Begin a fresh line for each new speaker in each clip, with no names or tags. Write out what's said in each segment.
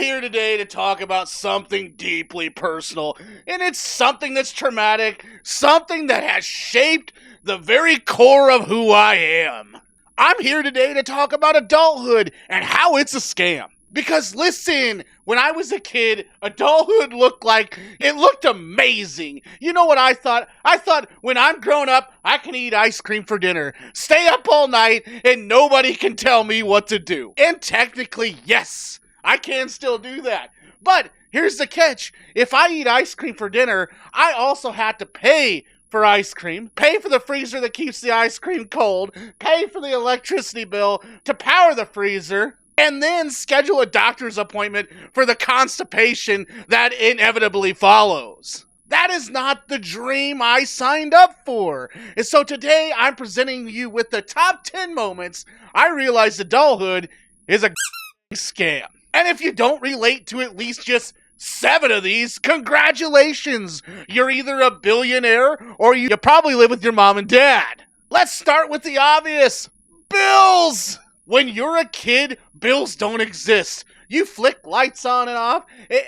here today to talk about something deeply personal, and it's something that's traumatic, something that has shaped the very core of who I am. I'm here today to talk about adulthood and how it's a scam. Because listen, when I was a kid, adulthood looked amazing. You know what I thought? I thought when I'm grown up, I can eat ice cream for dinner, stay up all night, and nobody can tell me what to do. And technically, yes, I can still do that. But here's the catch. If I eat ice cream for dinner, I also have to pay for ice cream, pay for the freezer that keeps the ice cream cold, pay for the electricity bill to power the freezer, and then schedule a doctor's appointment for the constipation that inevitably follows. That is not the dream I signed up for. And so today I'm presenting you with the top 10 moments I realized adulthood is a scam. And if you don't relate to at least just 7 of these, congratulations! You're either a billionaire or you probably live with your mom and dad. Let's start with the obvious. Bills! When you're a kid, bills don't exist. You flick lights on and off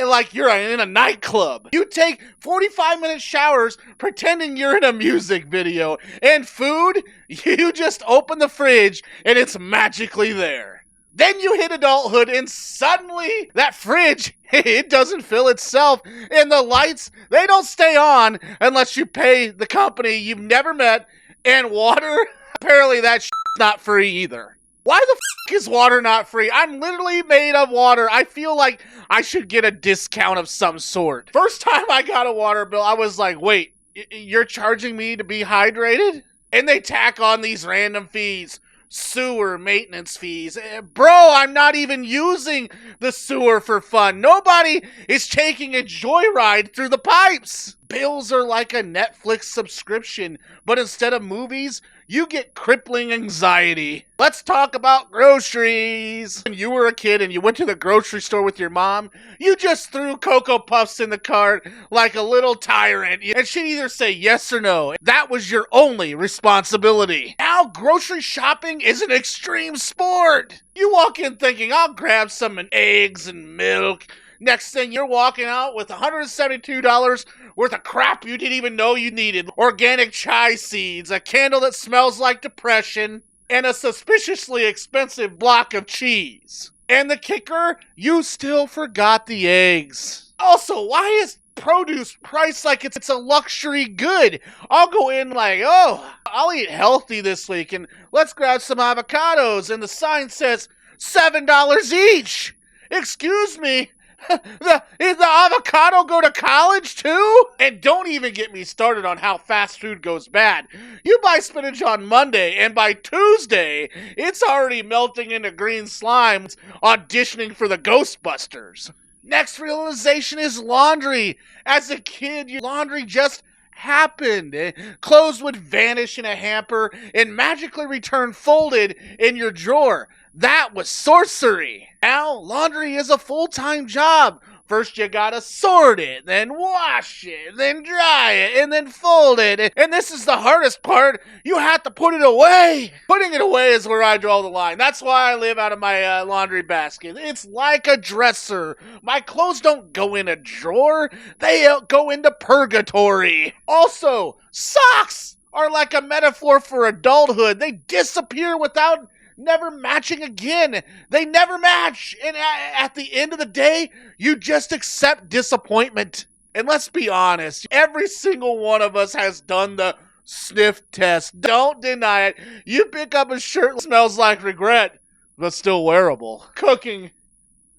like you're in a nightclub. You take 45-minute showers pretending you're in a music video. And food, you just open the fridge and it's magically there. Then you hit adulthood and suddenly that fridge, it doesn't fill itself. And the lights, they don't stay on unless you pay the company you've never met. And water, apparently that shit's not free either. Why the f*** is water not free? I'm literally made of water. I feel like I should get a discount of some sort. First time I got a water bill, I was like, wait, you're charging me to be hydrated? And they tack on these random fees. Sewer maintenance fees. Bro, I'm not even using the sewer for fun. Nobody is taking a joyride through the pipes. Bills are like a Netflix subscription, but instead of movies, you get crippling anxiety. Let's talk about groceries. When you were a kid and you went to the grocery store with your mom, you just threw Cocoa Puffs in the cart like a little tyrant, and she'd either say yes or no. That was your only responsibility. Now grocery shopping is an extreme sport. You walk in thinking, I'll grab some eggs and milk. Next thing, you're walking out with $172 worth of crap you didn't even know you needed. Organic chai seeds, a candle that smells like depression, and a suspiciously expensive block of cheese. And the kicker, you still forgot the eggs. Also, why is produce priced like it's a luxury good? I'll go in like, oh, I'll eat healthy this week, and let's grab some avocados, and the sign says $7 each. Excuse me? The avocado go to college too? And don't even get me started on how fast food goes bad. You buy spinach on Monday, and by Tuesday, it's already melting into green slime, auditioning for the Ghostbusters. Next realization is laundry. As a kid, your laundry just happened. Clothes would vanish in a hamper and magically return folded in your drawer. That was sorcery. Now, laundry is a full-time job. First, you gotta sort it, then wash it, then dry it, and then fold it. And this is the hardest part. You have to put it away. Putting it away is where I draw the line. That's why I live out of my laundry basket. It's like a dresser. My clothes don't go in a drawer. They go into purgatory. Also, socks are like a metaphor for adulthood. They disappear without never matching again. They never match. And at the end of the day, you just accept disappointment. And let's be honest, every single one of us has done the sniff test. Don't deny it. You pick up a shirt that smells like regret, but still wearable. Cooking.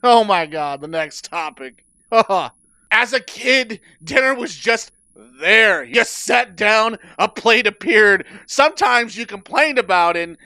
Oh my God, the next topic. As a kid, dinner was just there. You sat down, a plate appeared. Sometimes you complained about it,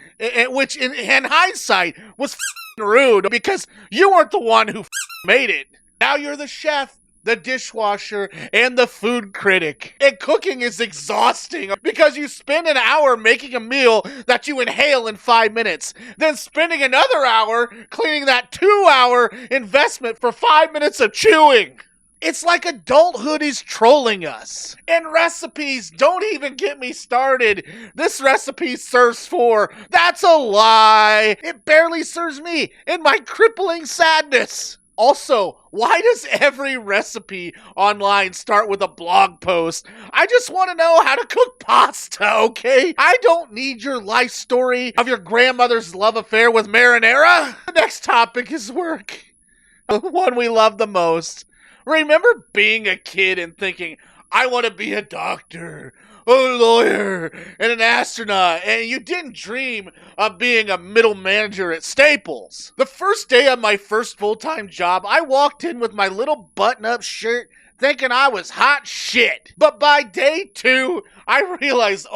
which in hindsight was rude because you weren't the one who made it. Now you're the chef, the dishwasher, and the food critic. And cooking is exhausting because you spend an hour making a meal that you inhale in 5 minutes, then spending another hour cleaning that 2-hour investment for 5 minutes of chewing. It's like adulthood is trolling us. And recipes, don't even get me started. This recipe serves 4. That's a lie. It barely serves me in my crippling sadness. Also, why does every recipe online start with a blog post? I just want to know how to cook pasta, okay? I don't need your life story of your grandmother's love affair with marinara. The next topic is work. The one we love the most. Remember being a kid and thinking, I want to be a doctor, a lawyer, and an astronaut, and you didn't dream of being a middle manager at Staples. The first day of my first full-time job, I walked in with my little button-up shirt thinking I was hot shit. But by day 2, I realized,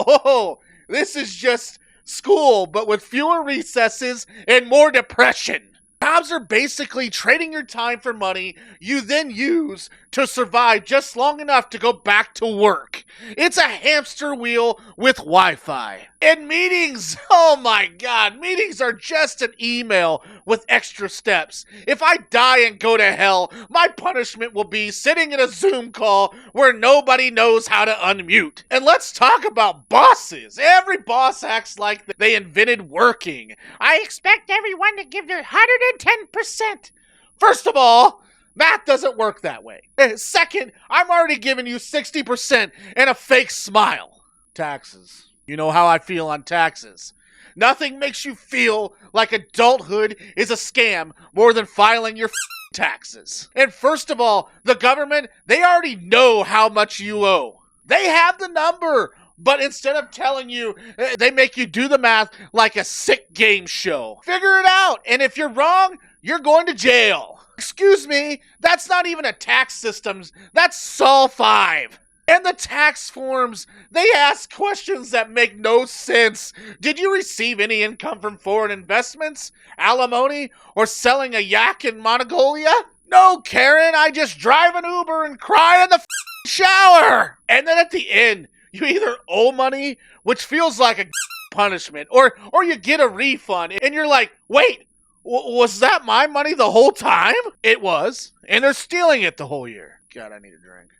this is just school, but with fewer recesses and more depression. Jobs are basically trading your time for money you then use to survive just long enough to go back to work. It's a hamster wheel with Wi-Fi. And meetings, oh my god, meetings are just an email with extra steps. If I die and go to hell, my punishment will be sitting in a Zoom call where nobody knows how to unmute. And let's talk about bosses. Every boss acts like they invented working. I expect everyone to give their 110%. First of all, math doesn't work that way. Second, I'm already giving you 60% and a fake smile. Taxes. You know how I feel on taxes. Nothing makes you feel like adulthood is a scam more than filing your taxes. And first of all, the government, they already know how much you owe. They have the number. But instead of telling you, they make you do the math like a sick game show. Figure it out. And if you're wrong, you're going to jail. Excuse me, that's not even a tax system. That's Sol 5. And the tax forms, they ask questions that make no sense. Did you receive any income from foreign investments, alimony, or selling a yak in Mongolia? No, Karen, I just drive an Uber and cry in the shower. And then at the end, you either owe money, which feels like a punishment, or you get a refund, and you're like, wait, was that my money the whole time? It was, and they're stealing it the whole year. God, I need a drink.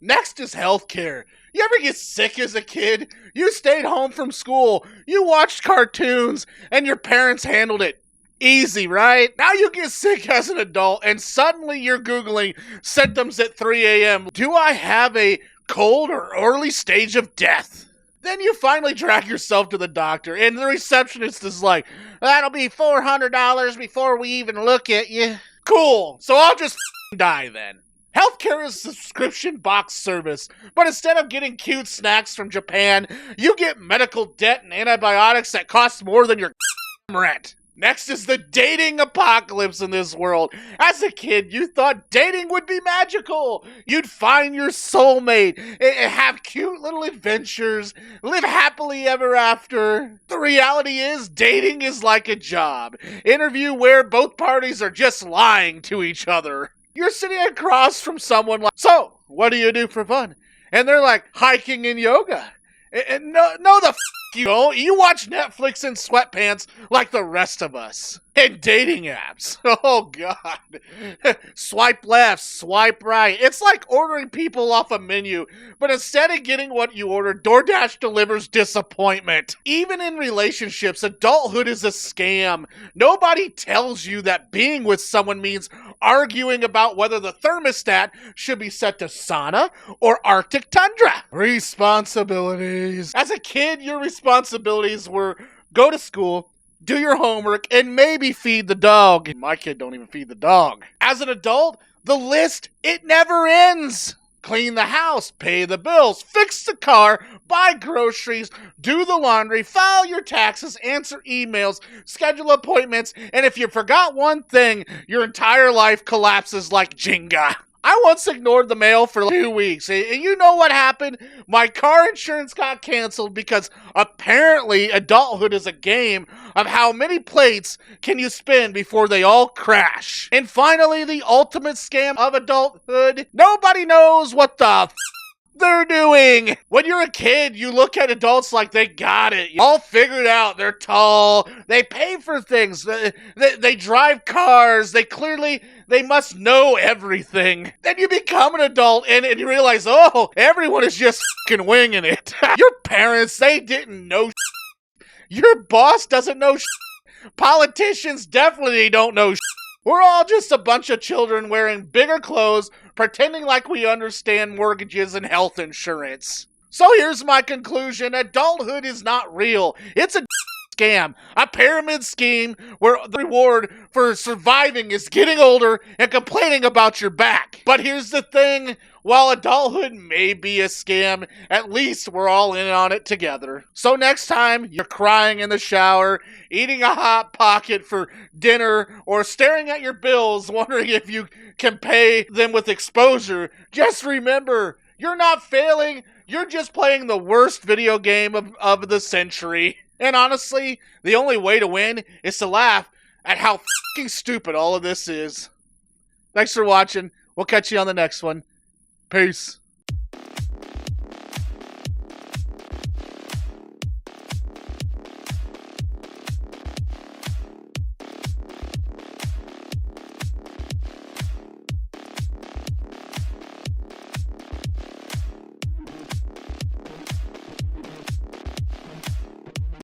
Next is healthcare. You ever get sick as a kid? You stayed home from school, you watched cartoons, and your parents handled it easy, right? Now you get sick as an adult, and suddenly you're Googling symptoms at 3 a.m. Do I have a cold or early stage of death? Then you finally drag yourself to the doctor, and the receptionist is like, that'll be $400 before we even look at you. Cool, so I'll just die then. Healthcare is a subscription box service, but instead of getting cute snacks from Japan, you get medical debt and antibiotics that cost more than your rent. Next is the dating apocalypse in this world. As a kid, you thought dating would be magical. You'd find your soulmate, have cute little adventures, live happily ever after. The reality is, dating is like a job interview where both parties are just lying to each other. You're sitting across from someone like, so, what do you do for fun? And they're like, hiking and yoga. And no, the you don't. You watch Netflix in sweatpants like the rest of us. And dating apps. Oh, God. Swipe left, swipe right. It's like ordering people off a menu, but instead of getting what you ordered, DoorDash delivers disappointment. Even in relationships, adulthood is a scam. Nobody tells you that being with someone means arguing about whether the thermostat should be set to sauna or Arctic tundra. Responsibilities. As a kid, your responsibilities were go to school, do your homework, and maybe feed the dog. My kid don't even feed the dog. As an adult, the list, it never ends. Clean the house, pay the bills, fix the car, buy groceries, do the laundry, file your taxes, answer emails, schedule appointments, and if you forgot one thing, your entire life collapses like Jenga. I once ignored the mail for 2 weeks, and you know what happened? My car insurance got canceled because apparently adulthood is a game of how many plates can you spin before they all crash. And finally, the ultimate scam of adulthood. Nobody knows what the they're doing. When you're a kid, you look at adults like they got it. All figured out. They're tall. They pay for things. They drive cars. They must know everything. Then you become an adult and you realize, oh, everyone is just fucking winging it. Your parents, they didn't know shit. Your boss doesn't know shit. Politicians definitely don't know shit. We're all just a bunch of children wearing bigger clothes, pretending like we understand mortgages and health insurance. So here's my conclusion. Adulthood is not real. It's a scam, a pyramid scheme where the reward for surviving is getting older and complaining about your back. But here's the thing, while adulthood may be a scam, at least we're all in on it together. So next time you're crying in the shower, eating a Hot Pocket for dinner, or staring at your bills wondering if you can pay them with exposure, just remember, you're not failing, you're just playing the worst video game of the century. And honestly, the only way to win is to laugh at how fucking stupid all of this is. Thanks for watching. We'll catch you on the next one. Peace.